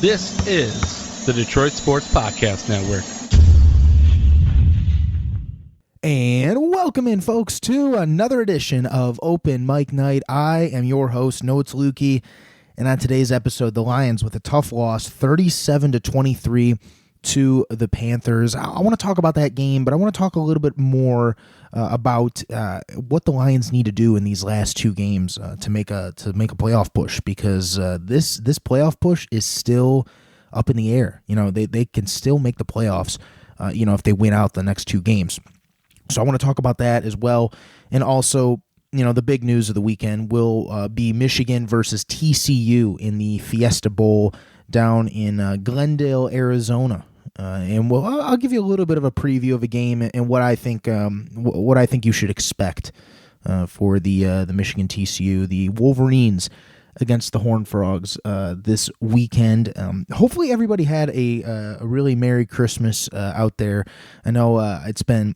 This is the Detroit Sports Podcast Network. And welcome in, folks, to another edition of Open Mic Night. I am your host, Noah Lukey, and on today's episode, the Lions with a tough loss, 37-23 to the Panthers. I want to talk about that game, but I want to talk a little bit more about what the Lions need to do in these last two games to make a playoff push, because this playoff push is still up in the air. You know, they can still make the playoffs, if they win out the next two games. So I want to talk about that as well. And also, the big news of the weekend will be Michigan versus TCU in the Fiesta Bowl down in Glendale, Arizona. And I'll give you a little bit of a preview of a game and what I think you should expect for the Michigan TCU, the Wolverines against the Horned Frogs this weekend. Hopefully everybody had a really Merry Christmas out there. I know it's been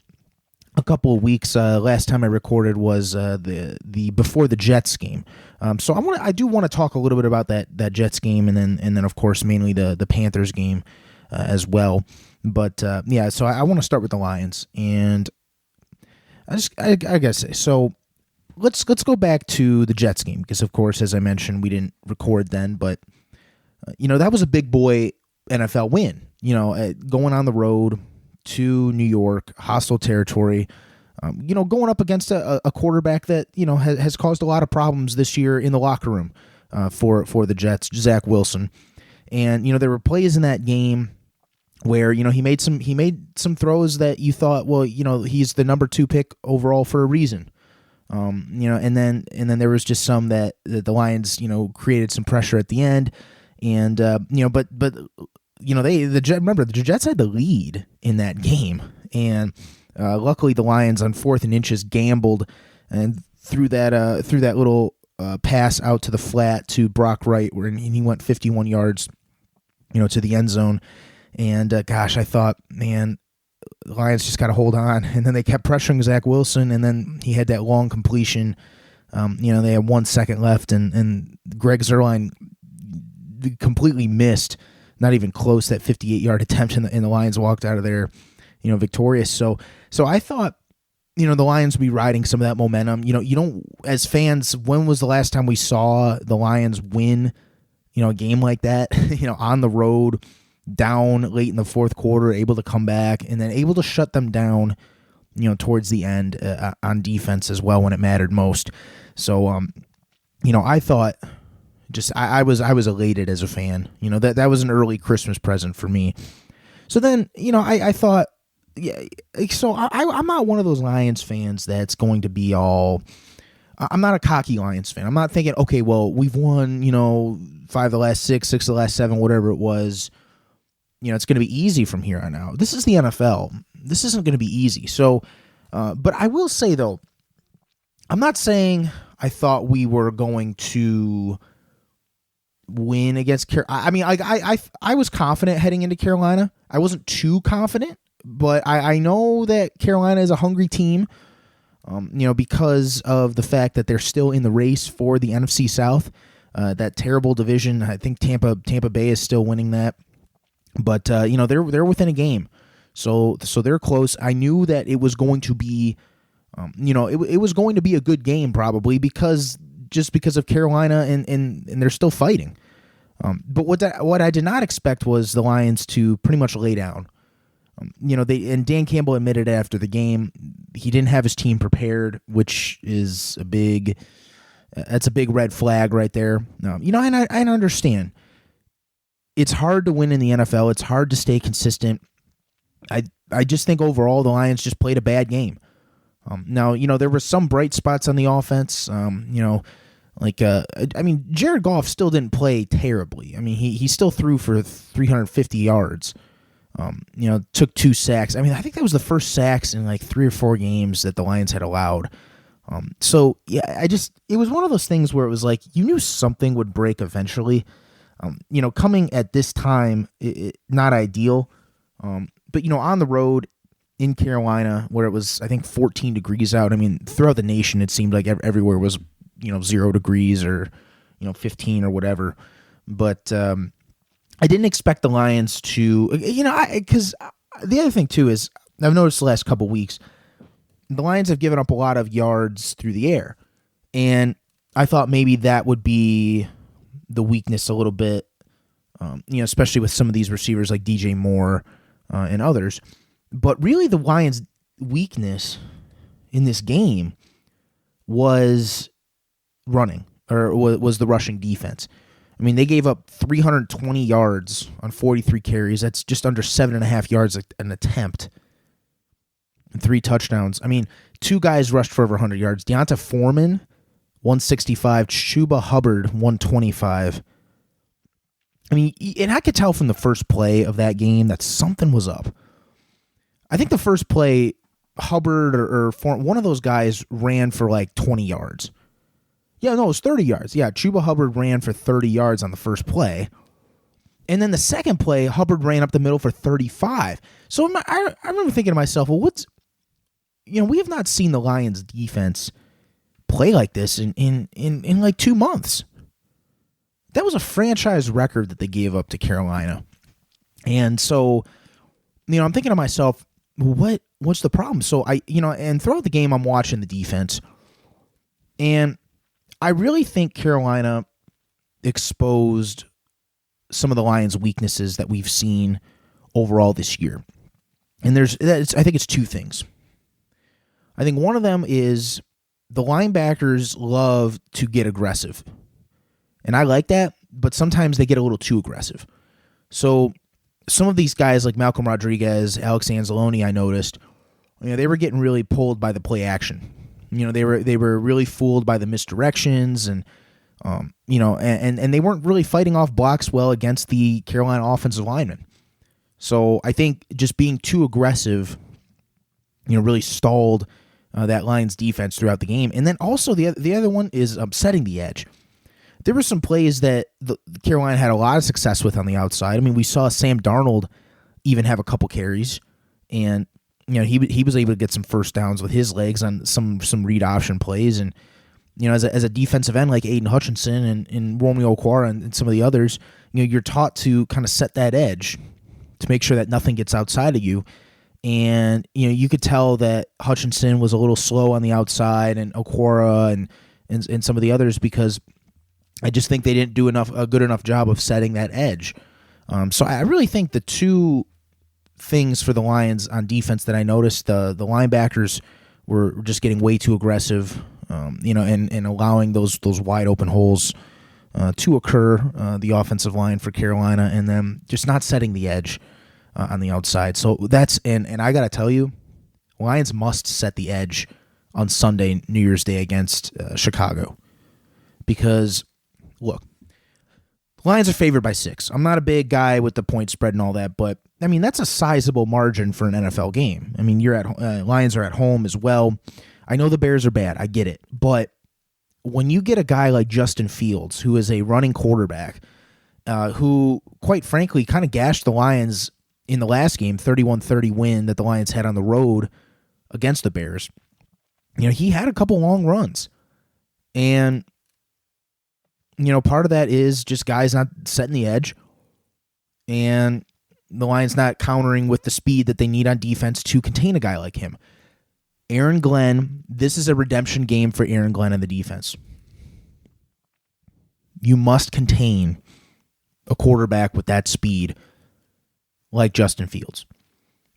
a couple of weeks. Last time I recorded was the before the Jets game. So I do want to talk a little bit about that Jets game, and then of course mainly the Panthers game as well. But so I want to start with the Lions, and I gotta say, so let's go back to the Jets game, because of course, as I mentioned, we didn't record then, but that was a big boy NFL win. Going on the road to New York, hostile territory, going up against a quarterback that, has caused a lot of problems this year in the locker room for the Jets, Zach Wilson. And, there were plays in that game where, he made some throws that you thought, well, he's the number 2 pick overall for a reason. And then there was just some that the Lions, created some pressure at the end. And, but the Jets had the lead in that game, and luckily the Lions on 4th and inches gambled and threw that little pass out to the flat to Brock Wright, where he went 51 yards, to the end zone. And I thought, man, the Lions just got to hold on. And then they kept pressuring Zach Wilson, and then he had that long completion. They had 1 second left, and Greg Zuerlein completely missed. Not even close, that 58-yard attempt, and the Lions walked out of there, victorious. So I thought, the Lions would be riding some of that momentum. You don't, as fans, when was the last time we saw the Lions win, a game like that, on the road, down late in the fourth quarter, able to come back, and then able to shut them down, towards the end on defense as well when it mattered most. So, I thought, I was elated as a fan. That was an early Christmas present for me. So then, I thought, yeah. So I'm not one of those Lions fans that's going to be all. I'm not a cocky Lions fan. I'm not thinking, okay, well, we've won, 5 of the last 6 of the last 7, whatever it was. It's going to be easy from here on out. This is the NFL. This isn't going to be easy. So, but I will say though, I'm not saying I thought we were going to win against Carolina. I was confident heading into Carolina. I wasn't too confident, but I know that Carolina is a hungry team, because of the fact that they're still in the race for the NFC South, that terrible division. I think Tampa Bay is still winning that, but they're within a game, so they're close. I knew that it was going to be, it was going to be a good game probably because of Carolina and they're still fighting. But what I did not expect was the Lions to pretty much lay down. Dan Campbell admitted after the game he didn't have his team prepared, which is that's a big red flag right there. And I understand. It's hard to win in the NFL. It's hard to stay consistent. I just think overall the Lions just played a bad game. Now, there were some bright spots on the offense. Jared Goff still didn't play terribly. He still threw for 350 yards. Took 2 sacks. I think that was the first sacks in like 3 or 4 games that the Lions had allowed. It was one of those things where it was like you knew something would break eventually. Coming at this time, not ideal. But on the road in Carolina, where it was, I think, 14 degrees out. Throughout the nation, it seemed like everywhere was, 0 degrees or, 15 or whatever. But I didn't expect the Lions to, because the other thing too is I've noticed the last couple weeks, the Lions have given up a lot of yards through the air. And I thought maybe that would be the weakness a little bit, especially with some of these receivers like DJ Moore and others. But really the Lions' weakness in this game was running, or was the rushing defense. I mean, they gave up 320 yards on 43 carries. That's just under 7.5 yards an attempt. And 3 touchdowns. I mean, 2 guys rushed for over 100 yards. Deonta Foreman, 165. Chuba Hubbard, 125. I mean, and I could tell from the first play of that game that something was up. I think the first play, Hubbard or Foreman, one of those guys ran for like 20 yards. Yeah, no, it was 30 yards. Yeah, Chuba Hubbard ran for 30 yards on the first play. And then the second play, Hubbard ran up the middle for 35. So I remember thinking to myself, well, we have not seen the Lions defense play like this in like 2 months. That was a franchise record that they gave up to Carolina. And so, I'm thinking to myself, what's the problem? So and throughout the game, I'm watching the defense. And I really think Carolina exposed some of the Lions' weaknesses that we've seen overall this year. And I think it's 2 things. I think one of them is the linebackers love to get aggressive. And I like that, but sometimes they get a little too aggressive. So some of these guys like Malcolm Rodriguez, Alex Anzalone, I noticed, they were getting really pulled by the play action. They were really fooled by the misdirections and and they weren't really fighting off blocks well against the Carolina offensive linemen. So I think just being too aggressive, really stalled that Lions defense throughout the game. And then also the other one is setting the edge. There were some plays that the Carolina had a lot of success with on the outside. I mean, we saw Sam Darnold even have a couple carries, and he was able to get some first downs with his legs on some read option plays. And as a defensive end like Aiden Hutchinson and Romeo Okwara and some of the others, you're taught to kind of set that edge to make sure that nothing gets outside of you. And you could tell that Hutchinson was a little slow on the outside, and Okwara and some of the others, because I just think they didn't do a good enough job of setting that edge. So I really think the 2 things for the Lions on defense that I noticed, the linebackers were just getting way too aggressive, and allowing those wide open holes to occur, the offensive line for Carolina, and then just not setting the edge on the outside. So that's, and I got to tell you, Lions must set the edge on Sunday, New Year's Day, against Chicago. Because, look, Lions are favored by 6. I'm not a big guy with the point spread and all that, but I mean, that's a sizable margin for an NFL game. I mean, Lions are at home as well. I know the Bears are bad. I get it. But when you get a guy like Justin Fields, who is a running quarterback, who, quite frankly, kind of gashed the Lions in the last game, 31-30 win that the Lions had on the road against the Bears, he had a couple long runs. And part of that is just guys not setting the edge, and the Lions not countering with the speed that they need on defense to contain a guy like him. Aaron Glenn, this is a redemption game for Aaron Glenn and the defense. You must contain a quarterback with that speed like Justin Fields.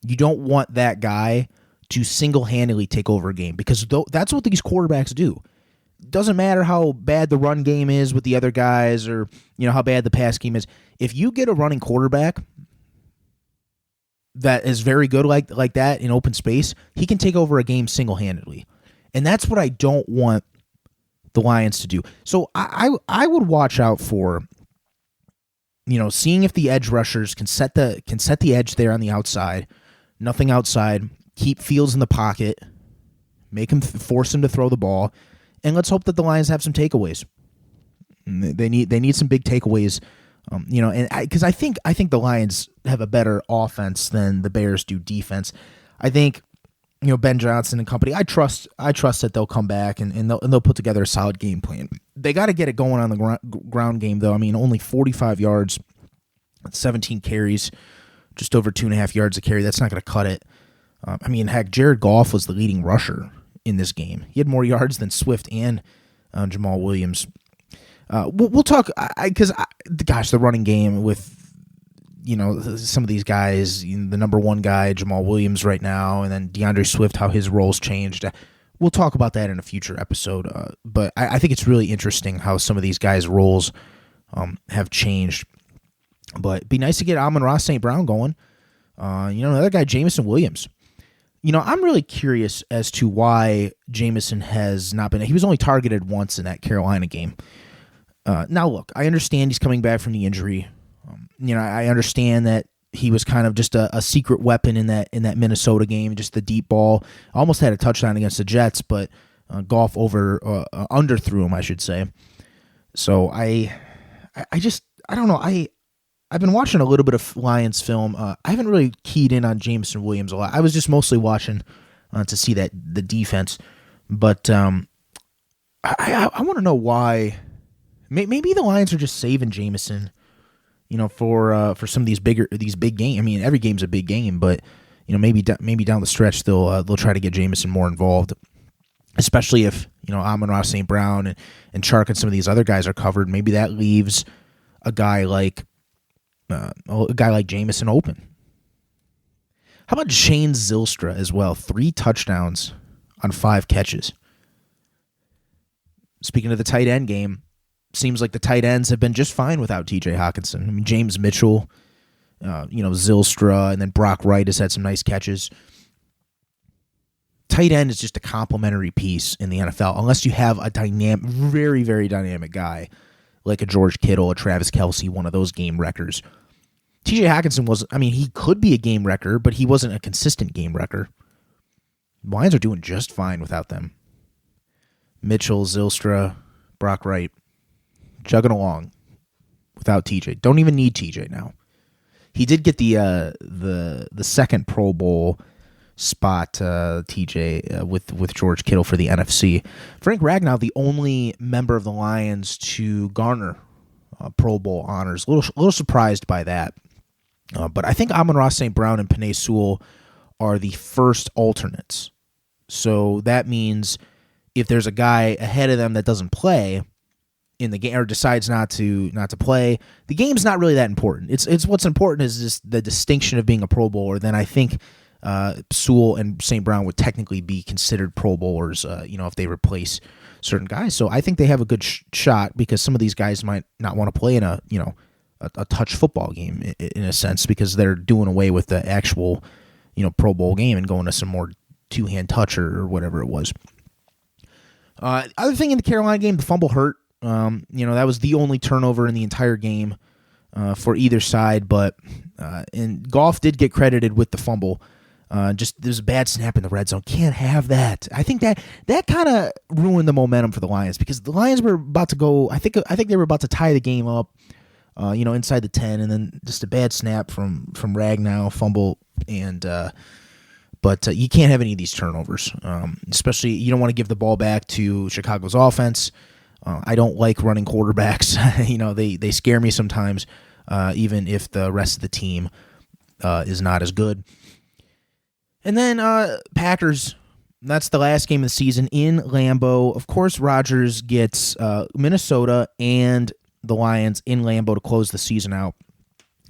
You don't want that guy to single-handedly take over a game, because that's what these quarterbacks do. Doesn't matter how bad the run game is with the other guys, or how bad the pass game is. If you get a running quarterback that is very good like that in open space, he can take over a game single-handedly. And that's what I don't want the Lions to do. So I would watch out for seeing if the edge rushers can set the edge there on the outside, nothing outside, keep Fields in the pocket, force him to throw the ball. And let's hope that the Lions have some takeaways. They need some big takeaways, and because I think the Lions have a better offense than the Bears do defense. I think Ben Johnson and company. I trust that they'll come back and they'll put together a solid game plan. They got to get it going on the ground game, though. I mean, only 45 yards 17 carries, just over 2.5 yards a carry. That's not going to cut it. Heck, Jared Goff was the leading rusher in this game. He had more yards than Swift and Jamal Williams. We'll talk, because the running game with, some of these guys, the number one guy, Jamal Williams right now, and then DeAndre Swift, how his roles changed. We'll talk about that in a future episode. But I think it's really interesting how some of these guys' roles have changed. But it'd be nice to get Amon-Ra St. Brown going. Another guy, Jameson Williams. I'm really curious as to why Jameson has not been. He was only targeted once in that Carolina game. Now, look, I understand he's coming back from the injury. I understand that he was kind of just a secret weapon in that Minnesota game, just the deep ball. Almost had a touchdown against the Jets, but Goff underthrew him, I should say. So I don't know. I've been watching a little bit of Lions film. I haven't really keyed in on Jameson Williams a lot. I was just mostly watching to see the defense. But I want to know why. Maybe the Lions are just saving Jameson, for some of these big games. Every game's a big game, but maybe down the stretch they'll try to get Jameson more involved, especially if Amon-Ra St. Brown and Chark and some of these other guys are covered. Maybe that leaves a guy like Jameson open. How about Shane Zylstra as well? 3 touchdowns on 5 catches. Speaking of the tight end game, seems like the tight ends have been just fine without TJ Hawkinson. James Mitchell, Zylstra, and then Brock Wright has had some nice catches. Tight end is just a complementary piece in the NFL, unless you have a very, very dynamic guy like a George Kittle, a Travis Kelce, one of those game wreckers. TJ Hawkinson he could be a game wrecker, but he wasn't a consistent game wrecker. Lions are doing just fine without them. Mitchell, Zylstra, Brock Wright, chugging along without TJ. Don't even need TJ now. He did get the second Pro Bowl spot, TJ, with George Kittle for the NFC. Frank Ragnow, the only member of the Lions to garner Pro Bowl honors. A little surprised by that. But I think Amon-Ra St. Brown and Penei Sewell are the first alternates. So that means if there's a guy ahead of them that doesn't play in the game or decides not to play, the game's not really that important. It's what's important is just the distinction of being a Pro Bowler. Then I think Sewell and St. Brown would technically be considered Pro Bowlers, if they replace certain guys. So I think they have a good shot because some of these guys might not want to play in a touch football game in a sense because they're doing away with the actual, Pro Bowl game and going to some more two-hand touch or whatever it was. Other thing in the Carolina game, the fumble hurt. That was the only turnover in the entire game for either side, but and Goff did get credited with the fumble. There's a bad snap in the red zone. Can't have that. I think that kind of ruined the momentum for the Lions because the Lions were about to go. I think they were about to tie the game up, inside the 10, and then just a bad snap from Ragnow, fumble, and but you can't have any of these turnovers. Especially you don't want to give the ball back to Chicago's offense. I don't like running quarterbacks. They scare me sometimes, even if the rest of the team is not as good. And then Packers, that's the last game of the season in Lambeau. Of course, Rodgers gets Minnesota and the Lions in Lambeau to close the season out.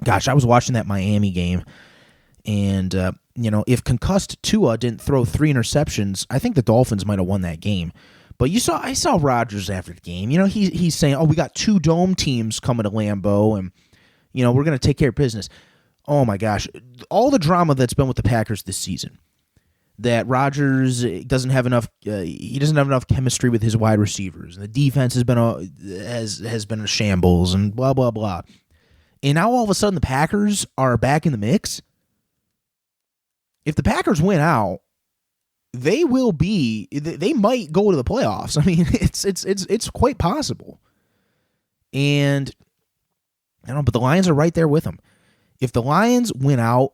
Gosh, I was watching that Miami game, and if concussed Tua didn't throw 3 interceptions, I think the Dolphins might have won that game. But I saw Rodgers after the game. He's saying, "Oh, we got 2 dome teams coming to Lambeau, and we're going to take care of business." Oh my gosh, all the drama that's been with the Packers this season. That Rodgers doesn't have enough. He doesn't have enough chemistry with his wide receivers, and the defense has been a shambles, and blah blah blah. And now all of a sudden, the Packers are back in the mix. If the Packers win out, they will be. They might go to the playoffs. It's quite possible. And but the Lions are right there with them. If the Lions win out,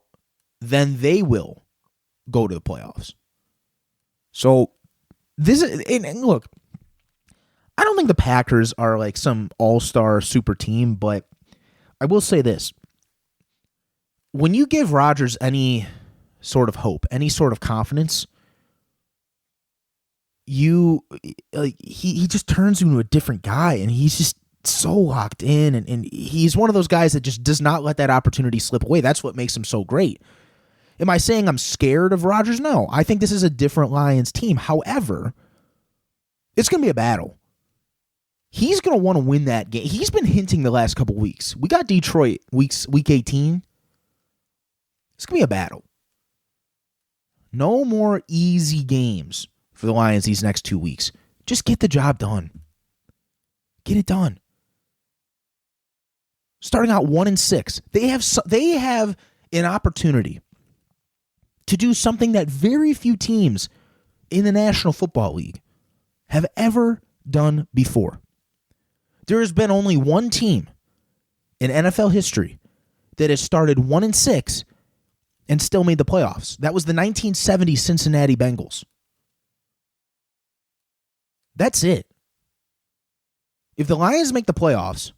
then they will go to the playoffs. So this is, and look, I don't think the Packers are like some all-star super team, but I will say this. when you give Rodgers any sort of hope, any sort of confidence, he just turns into a different guy, and he's just so locked in, and he's one of those guys that just does not let that opportunity slip away. That's what makes him so great. Am I saying I'm scared of Rodgers? No. I think this is a different Lions team. However, it's going to be a battle. He's going to want to win that game. He's been hinting the last couple weeks. We got Detroit week 18. It's going to be a battle. No more easy games for the Lions these next 2 weeks. Just get the job done. Get it done. Starting out 1-6, they have an opportunity to do something that very few teams in the National Football League have ever done before. There has been only one team in NFL history that has started 1-6 and still made the playoffs. That was the 1970 Cincinnati Bengals. That's it. If the Lions make the playoffs,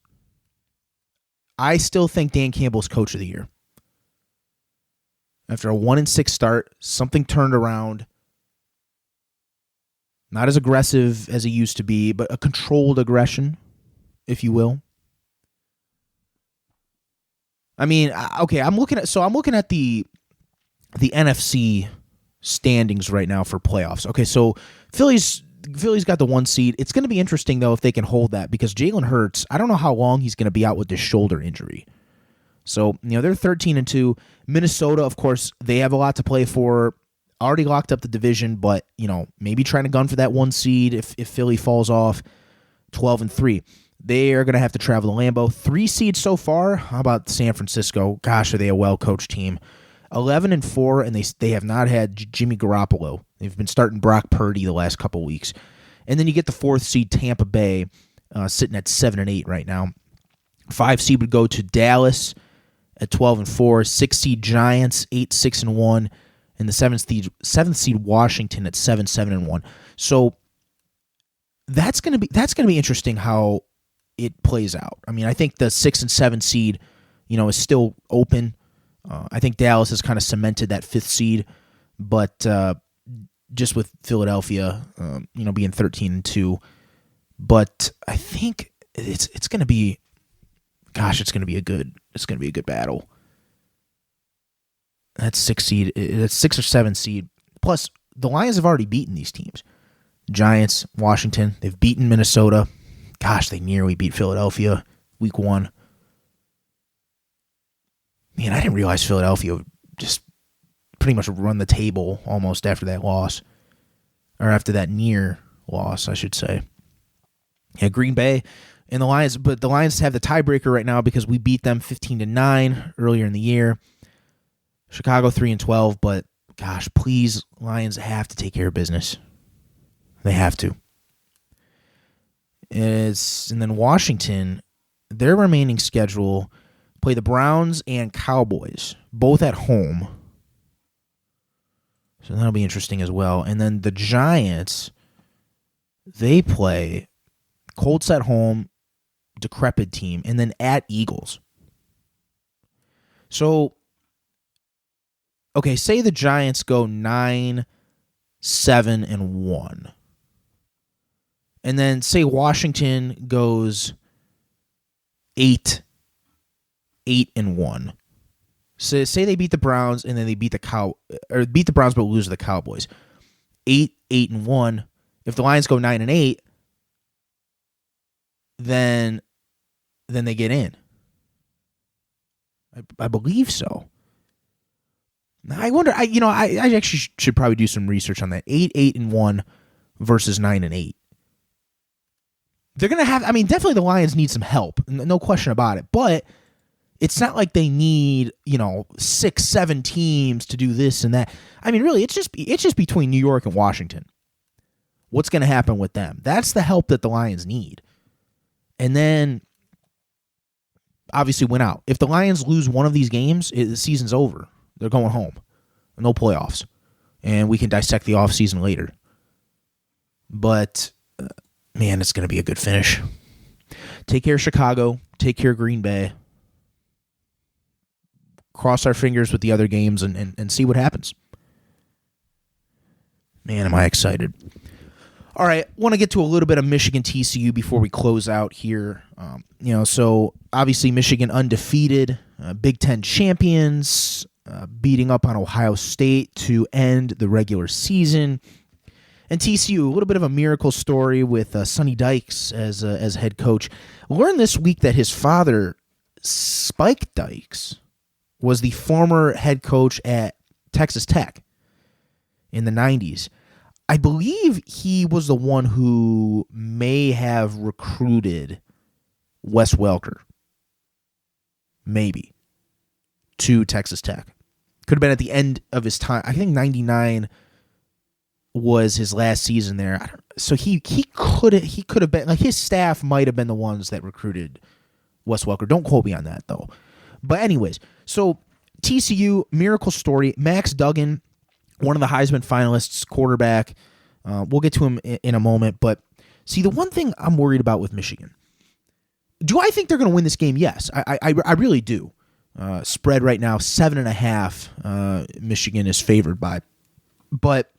I still think Dan Campbell's coach of the year. After a 1-6 start, something turned around. Not as aggressive as he used to be, but a controlled aggression, if you will. I mean, okay, I'm looking at the NFC standings right now for playoffs. Okay, so Philly's got the 1 seed. It's going to be interesting, though, if they can hold that, because Jalen Hurts, I don't know how long he's going to be out with this shoulder injury. So, they're 13-2. Minnesota, of course, they have a lot to play for. Already locked up the division, but, maybe trying to gun for that 1 seed if Philly falls off. 12-3. They are going to have to travel to Lambeau. 3 seeds so far. How about San Francisco? Gosh, are they a well-coached team? 11-4, and they have not had Jimmy Garoppolo. They've been starting Brock Purdy the last couple weeks. And then you get the 4th seed Tampa Bay, sitting at 7-8 right now. 5 seed would go to Dallas at 12-4. 6 seed Giants, 8-6-1, and the 7th seed Washington at 7-7-1. So that's gonna be interesting how it plays out. I mean, I think the 6 and 7 seed, is still open. I think Dallas has kind of cemented that 5th seed, but just with Philadelphia, being 13-2, but I think it's going to be, it's going to be a good battle. That's 6 seed. That's 6 or 7 seed. Plus, the Lions have already beaten these teams: Giants, Washington. They've beaten Minnesota. Gosh, they nearly beat Philadelphia week 1. Man, I didn't realize Philadelphia would just pretty much run the table almost after that loss. Or after that near loss, I should say. Yeah, Green Bay and the Lions, but the Lions have the tiebreaker right now because we beat them 15-9 earlier in the year. Chicago 3-12, but gosh, please, Lions have to take care of business. They have to. And then Washington, their remaining schedule, play the Browns and Cowboys, both at home. So that'll be interesting as well. And then the Giants, they play Colts at home, decrepit team, and then at Eagles. So, okay, say the Giants go 9-7-1. And then say Washington goes 8-1. So say they beat the Browns and then they beat the Browns but lose to the Cowboys. 8-1. If the Lions go 9-8, then they get in. I believe so. I wonder. I actually should probably do some research on that. 8-1 versus 9-8. They're gonna have. I mean, definitely the Lions need some help, no question about it. But it's not like they need 6-7 teams to do this and that. I mean, really, it's just between New York and Washington. What's going to happen with them? That's the help that the Lions need. And then, obviously, win out. If the Lions lose one of these games, the season's over. They're going home. No playoffs. And we can dissect the offseason later. But, man, it's going to be a good finish. Take care of Chicago. Take care of Green Bay. cross our fingers with the other games and see what happens. Man, am I excited. All right, want to get to a little bit of Michigan TCU before we close out here. So obviously Michigan undefeated, Big Ten champions, beating up on Ohio State to end the regular season. And TCU, a little bit of a miracle story with Sonny Dykes as head coach. Learned this week that his father, Spike Dykes, was the former head coach at Texas Tech in the 90s. I believe he was the one who may have recruited Wes Welker, maybe, to Texas Tech. Could have been at the end of his time. I think 99 was his last season there. So he could have been, like, his staff might have been the ones that recruited Wes Welker. Don't quote me on that, though. But anyways, so TCU, miracle story. Max Duggan, one of the Heisman finalists, quarterback. We'll get to him in a moment. But see, the one thing I'm worried about with Michigan, do I think they're going to win this game? Yes, I really do. Spread right now, 7.5. Michigan is favored by. But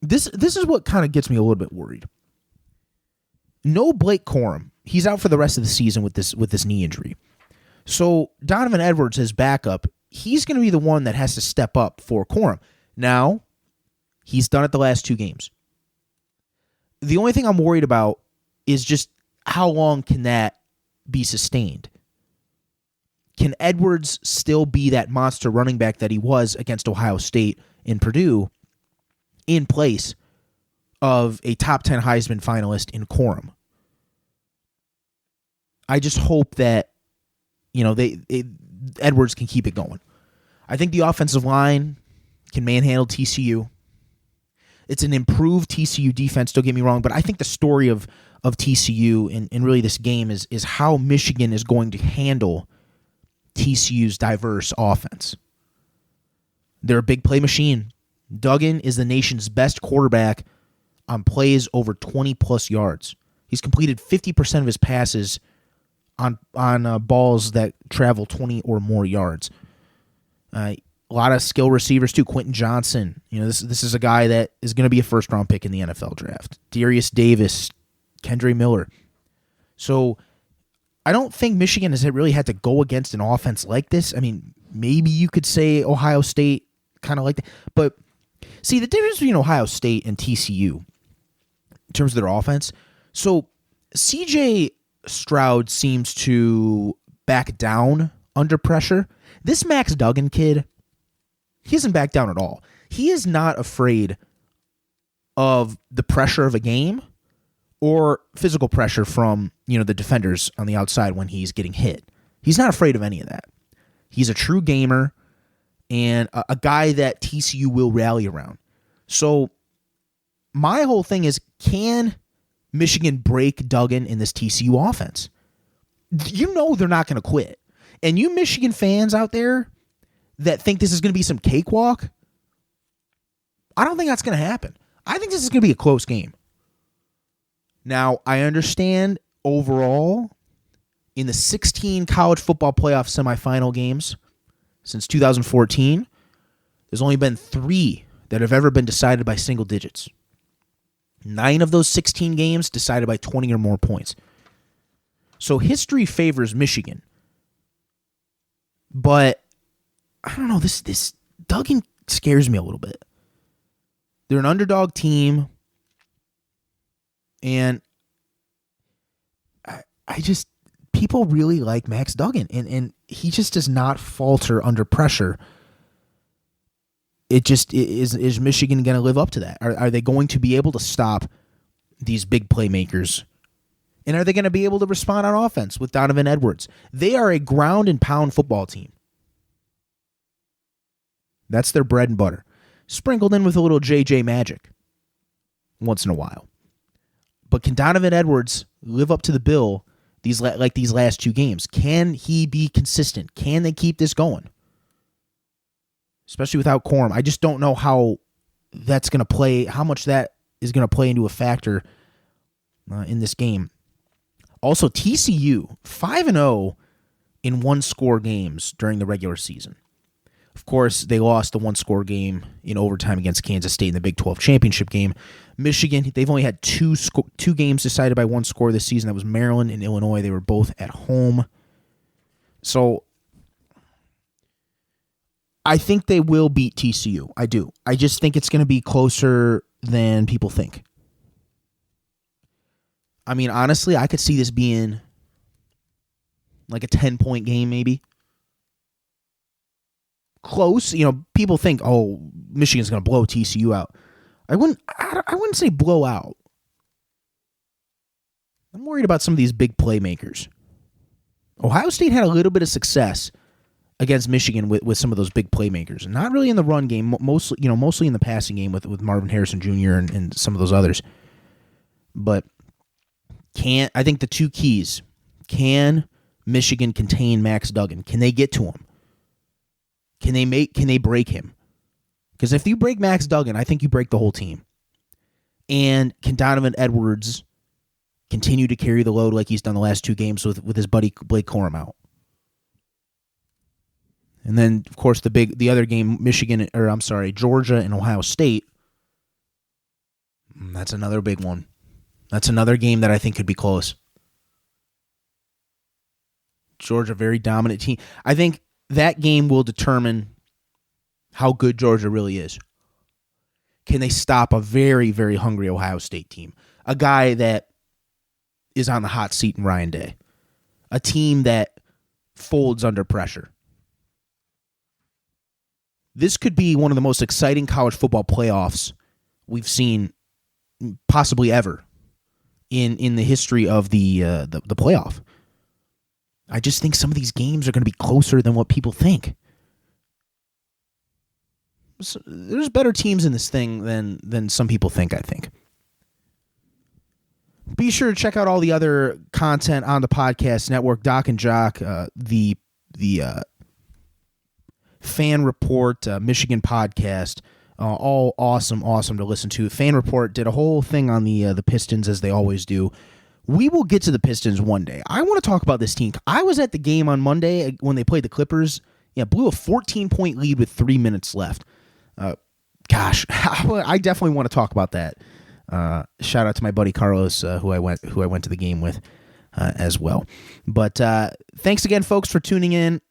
this is what kind of gets me a little bit worried. No Blake Corum. He's out for the rest of the season with this knee injury. So Donovan Edwards, as backup, he's going to be the one that has to step up for Corum. Now, he's done it the last 2 games. The only thing I'm worried about is just how long can that be sustained? Can Edwards still be that monster running back that he was against Ohio State and Purdue in place of a top 10 Heisman finalist in Corum? I just hope that Edwards can keep it going. I think the offensive line can manhandle TCU. It's an improved TCU defense, don't get me wrong, but I think the story of TCU and really this game is how Michigan is going to handle TCU's diverse offense. They're a big play machine. Duggan is the nation's best quarterback on plays over 20-plus yards. He's completed 50% of his passes on balls that travel 20 or more yards. A lot of skill receivers too. Quentin Johnson, this is a guy that is going to be a first-round pick in the NFL draft. Darius Davis, Kendre Miller. So I don't think Michigan has really had to go against an offense like this. I mean, maybe you could say Ohio State kind of like that. But see, the difference between Ohio State and TCU in terms of their offense. So CJ Stroud seems to back down under pressure. This Max Duggan kid, he doesn't back down at all. He is not afraid of the pressure of a game or physical pressure from, the defenders on the outside when he's getting hit. He's not afraid of any of that. He's a true gamer and a guy that TCU will rally around. So my whole thing is, can Michigan break Duggan in this TCU offense? They're not going to quit. And you Michigan fans out there that think this is going to be some cakewalk, I don't think that's going to happen. I think this is going to be a close game. Now, I understand overall, in the 16 college football playoff semifinal games since 2014, there's only been 3 that have ever been decided by single digits. 9 of those 16 games decided by 20 or more points. So history favors Michigan. But I don't know, this Duggan scares me a little bit. They're an underdog team, and I just, people really like Max Duggan, and he just does not falter under pressure. It just is Michigan going to live up to that? Are they going to be able to stop these big playmakers? And are they going to be able to respond on offense with Donovan Edwards? They are a ground and pound football team. That's their bread and butter. Sprinkled in with a little JJ magic once in a while. But can Donovan Edwards live up to the bill these last 2 games? Can he be consistent? Can they keep this going? Especially without Corum. I just don't know how that's going to play, how much that is going to play into a factor in this game. Also, TCU, 5-0 in one-score games during the regular season. Of course, they lost the one-score game in overtime against Kansas State in the Big 12 championship game. Michigan, they've only had two games decided by one score this season. That was Maryland and Illinois. They were both at home. So I think they will beat TCU. I do. I just think it's going to be closer than people think. I mean, honestly, I could see this being like a 10-point game maybe. Close. You know, people think, oh, Michigan's going to blow TCU out. I wouldn't say blow out. I'm worried about some of these big playmakers. Ohio State had a little bit of success against Michigan with some of those big playmakers. Not really in the run game, mostly in the passing game with Marvin Harrison Jr. and some of those others. But I think the two keys, can Michigan contain Max Duggan? Can they get to him? Can they break him? Because if you break Max Duggan, I think you break the whole team. And can Donovan Edwards continue to carry the load like he's done the last two games with his buddy Blake Corum out? And then, of course, the other game, Georgia and Ohio State. That's another big one. That's another game that I think could be close. Georgia, very dominant team. I think that game will determine how good Georgia really is. Can they stop a very, very hungry Ohio State team? A guy that is on the hot seat in Ryan Day. A team that folds under pressure. This could be one of the most exciting college football playoffs we've seen possibly ever in the history of the playoff. I just think some of these games are going to be closer than what people think. So there's better teams in this thing than some people think, I think. Be sure to check out all the other content on the podcast network. Doc and Jock, the Fan Report, Michigan podcast, all awesome to listen to. Fan Report did a whole thing on the Pistons, as they always do. We will get to the Pistons one day. I want to talk about this team. I was at the game on Monday when they played the Clippers. Yeah, blew a 14-point lead with 3 minutes left. Gosh, I definitely want to talk about that. Shout out to my buddy Carlos, who I went to the game with as well. But thanks again, folks, for tuning in.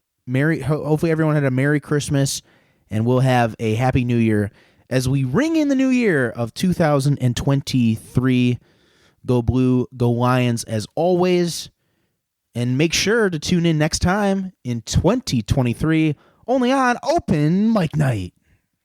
Hopefully everyone had a Merry Christmas, and we'll have a Happy New Year as we ring in the new year of 2023. Go Blue, go Lions as always, and make sure to tune in next time in 2023, only on Open Mic Night.